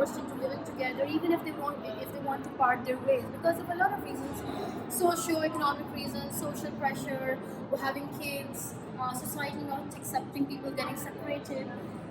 forced into living together, even if they want to part their ways because of a lot of reasons, socio-economic reasons, social pressure, or having kids, society not accepting people getting separated.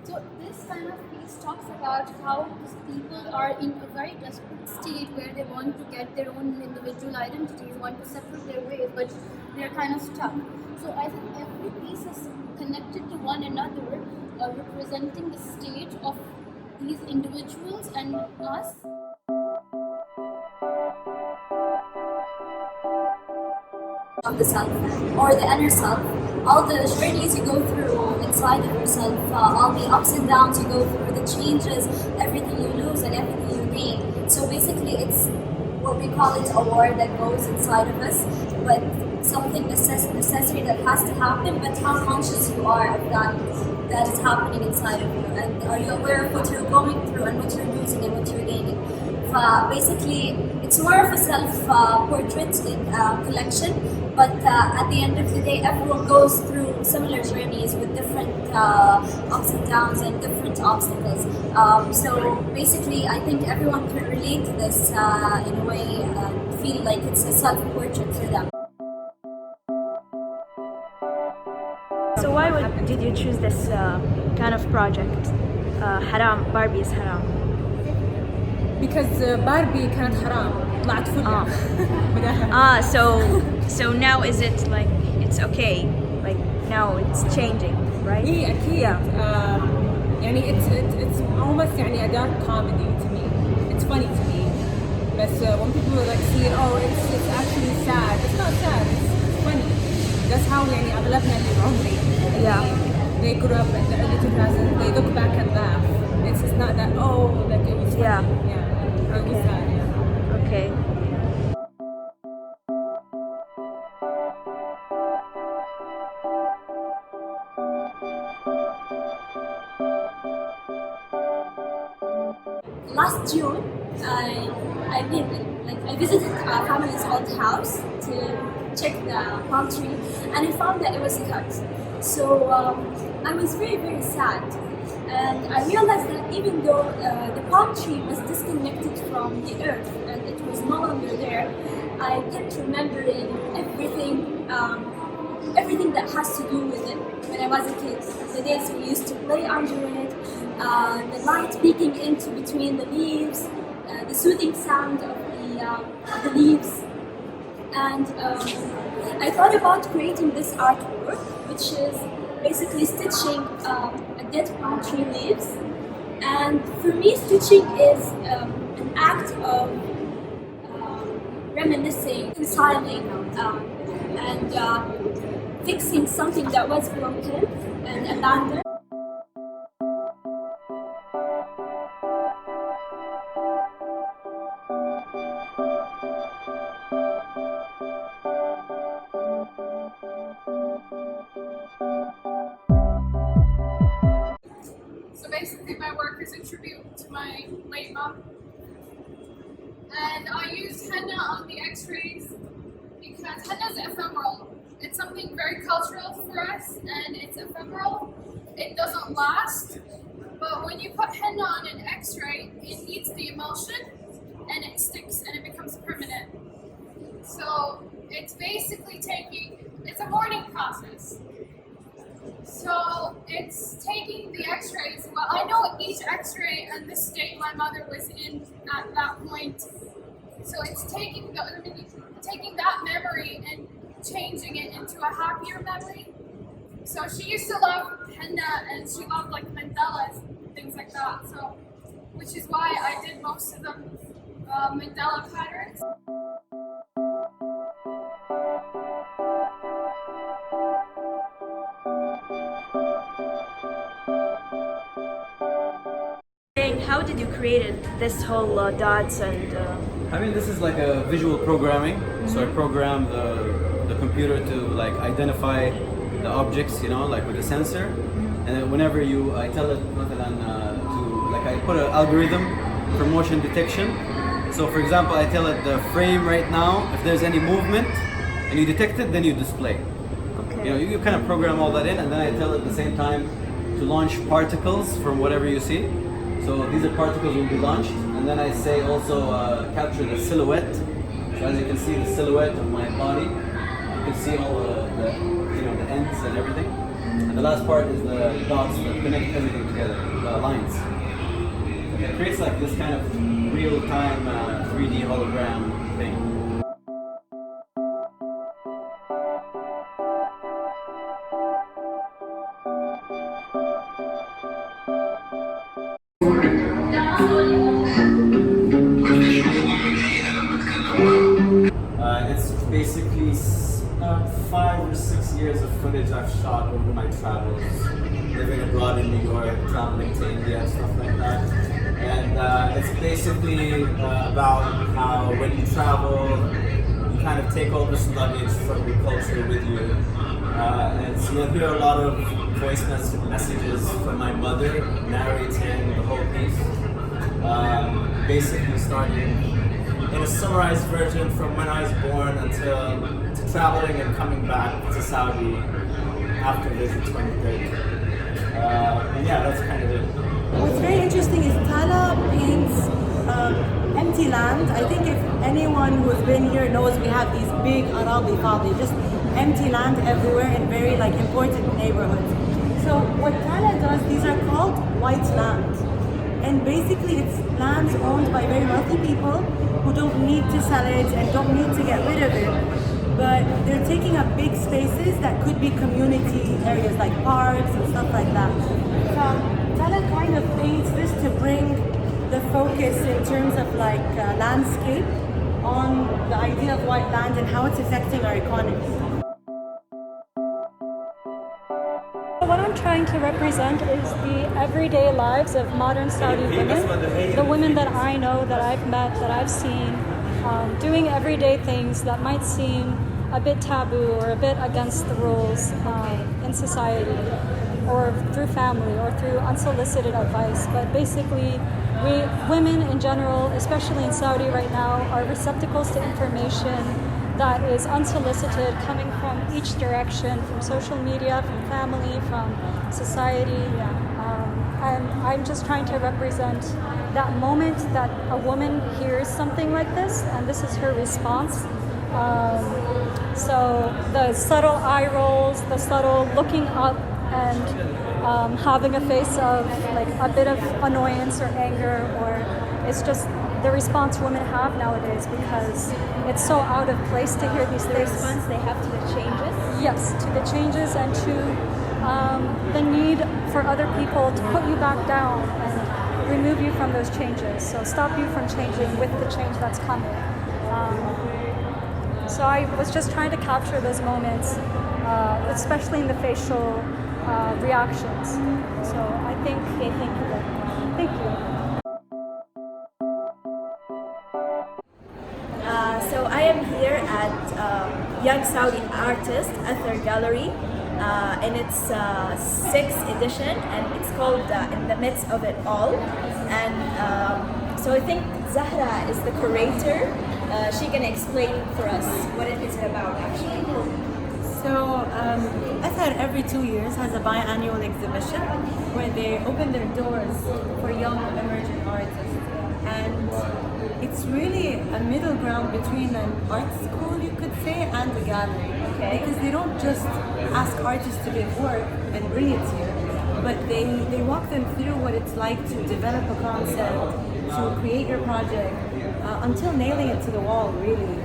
So this kind of piece talks about how these people are in a very desperate state where they want to get their own individual identities, want to separate their ways, but they're kind of stuck. So I think every piece is connected to one another, representing the state of these individuals and us. Of the self or the inner self, all the journeys you go through inside of yourself, all the ups and downs you go through, the changes, everything you lose and everything you gain. So basically it's what we call it a war that goes inside of us, but something necessary that has to happen, but how conscious you are of that is happening inside of you, and are you aware of what you're going through and what you're losing and what you're gaining. Basically it's more of a self-portrait collection, but at the end of the day everyone goes through similar journeys with different ups and downs and different obstacles. So basically I think everyone can relate to this in a way and feel like it's a self-portrait for them. So why did you choose this kind of project? Haram, Barbie is haram. Because Barbie كانت حرام طلعت فلة So now is it like it's okay, like now it's changing, right? إيه أكيد. يعني it's almost يعني a dark comedy to me. It's funny to me. But when people like see it, oh it's actually sad. It's not sad. It's funny. That's how يعني أغلبنا اللي بعمري. Yeah. They grew up in the early 2000s. They look back and laugh. It's not that like it was funny. Yeah. It was sad. Yeah. Okay. Last June, I visited our family's old house to check the palm tree, and I found that it was cut. So I was very, very sad, and I realized that even though the palm tree was disconnected from the earth and it was no longer there, I kept remembering everything that has to do with it when I was a kid. The days we used to play under it, the light peeking into between the leaves, the soothing sound of the leaves. And I thought about creating this artwork, which is basically stitching a dead palm tree leaves. And for me, stitching is an act of reminiscing, reconciling, and fixing something that was broken and abandoned. So basically my work is a tribute to my late mom. And I used henna on the x-rays because henna is ephemeral. It's something very cultural for us and it's ephemeral. It doesn't last. But when you put henna on an x-ray, it eats the emulsion and it sticks and it becomes permanent. So it's basically it's a mourning process. So it's taking the x-rays. Well, I know each x-ray and the state my mother was in at that point. So it's taking that memory and changing it into a happier memory. So she used to love henna and she loved like mandalas and things like that. So, which is why I did most of the mandala patterns. How did you create this whole dots and? I mean, this is like a visual programming. So I program the computer to like identify the objects, you know, like with the sensor. And then whenever I tell it I put an algorithm for motion detection. So for example, I tell it the frame right now, if there's any movement and you detect it, then you display. Okay. You know, you kind of program all that in, and then I tell it at the same time to launch particles from whatever you see. So these are particles will be launched, and then I say also capture the silhouette. So as you can see, the silhouette of my body, you can see all the the ends and everything. And the last part is the dots that connect everything together, the lines. It creates like this kind of real-time 3D hologram thing. It's basically 5 or 6 years of footage I've shot over my travels, living abroad in New York, traveling to India and stuff like that. And it's basically about how when you travel, you kind of take all this luggage from your culture with you. And so you'll hear a lot of voice messages from my mother narrating the whole piece. Basically starting in a summarized version from when I was born until to traveling and coming back to Saudi after visit 2030. And yeah, that's kind of it. What's very interesting is Tala paints empty land. I think if anyone who's been here knows we have these big Arabi Fadi, just empty land everywhere in very important neighborhoods. So what Tala does, these are called white land. And basically it's lands owned by very wealthy people who don't need to sell it and don't need to get rid of it. But they're taking up big spaces that could be community areas like parks and stuff like that. Tala kind of paints this to bring the focus in terms of landscape on the idea of white land and how it's affecting our economy. What I'm trying to represent is the everyday lives of modern Saudi women, the women that I know, that I've met, that I've seen, doing everyday things that might seem a bit taboo or a bit against the rules in society, or through family, or through unsolicited advice. But basically, women in general, especially in Saudi right now, are receptacles to information that is unsolicited, coming from each direction, from social media, from family, from society. And I'm just trying to represent that moment that a woman hears something like this, and this is her response. So the subtle eye rolls, the subtle looking up, and having a face of a bit of annoyance or anger, or it's just the response women have nowadays, because it's so out of place to hear these things. The response they have to the changes? Yes, to the changes and to the need for other people to put you back down and remove you from those changes. So stop you from changing with the change that's coming. So I was just trying to capture those moments, especially in the facial reactions. So I think, thank you very much. Thank you. So I am here at Young Saudi Artist ATHR Gallery in its 6th edition, and it's called In the Midst of It All. And so I think Zahra is the curator. She can explain for us what it is about actually. So ATHR every 2 years has a biannual exhibition where they open their doors for young emerging artists. And it's really a middle ground between an art school, you could say, and a gallery. Okay. Because they don't just ask artists to give work and bring it here, but they walk them through what it's like to develop a concept, to create your project, until nailing it to the wall, really.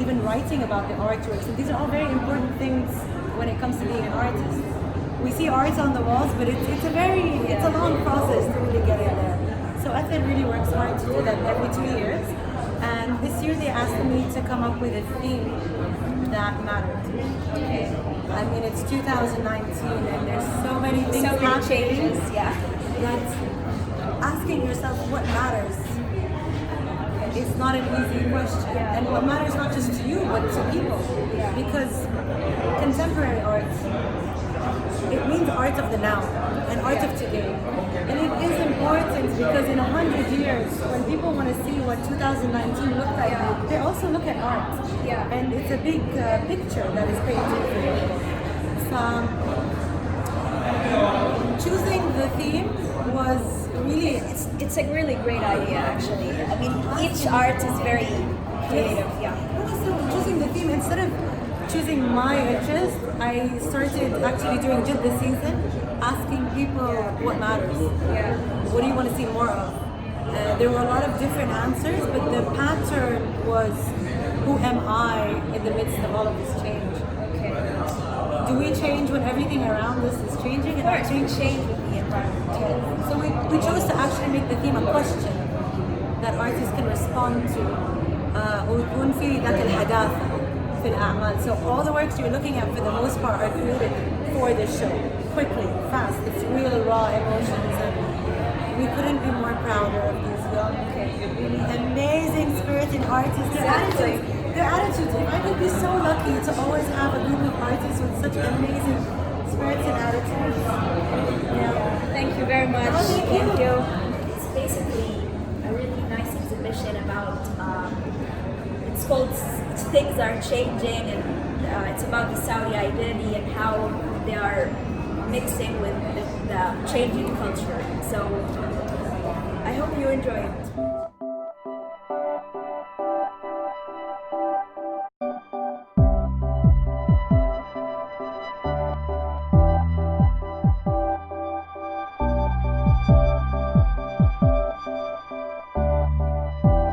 Even writing about the artwork. So these are all very important things when it comes to being an artist. We see art on the walls, but it's a long process to really get in there. So ATHR really works hard to do that every 2 years. And this year they asked me to come up with a theme that mattered. Okay. I mean, it's 2019 and there's so many things So many happening. changes, yeah. That asking yourself what matters is not an easy question. Yeah. And what matters not just to you, but to people. Yeah. Because contemporary art, it means art of the now and art of today. And it is important because in 100 years, when people want to see what 2019 looked like, they also look at art. Yeah. And it's a big picture that is painted. So, choosing the theme was really It's a really great idea, actually. I mean, each art is very creative. Yeah. So choosing the theme, instead of choosing my interest, I started actually doing just this season, asking people what matters. Yeah. What do you want to see more of? There were a lot of different answers, but the pattern was, who am I in the midst of all of this change? Okay. Do we change when everything around us is changing? Of course, we change with the environment. So we chose to actually make the theme a question that artists can respond to. ويكون في ذاك الحداثة في الأعمال. So all the works you're looking at for the most part are created for this show. Quickly, fast. It's real raw emotions, and we couldn't be more prouder of these young, really amazing spirited artists. Their attitudes. If I could be so lucky to always have a group of artists with such amazing spirits and attitudes. Yeah. Thank you very much. Thank you. It's basically a really nice exhibition about, it's called Things Are Changing, and it's about the Saudi identity and how they are mixing with the changing culture. So I hope you enjoy it.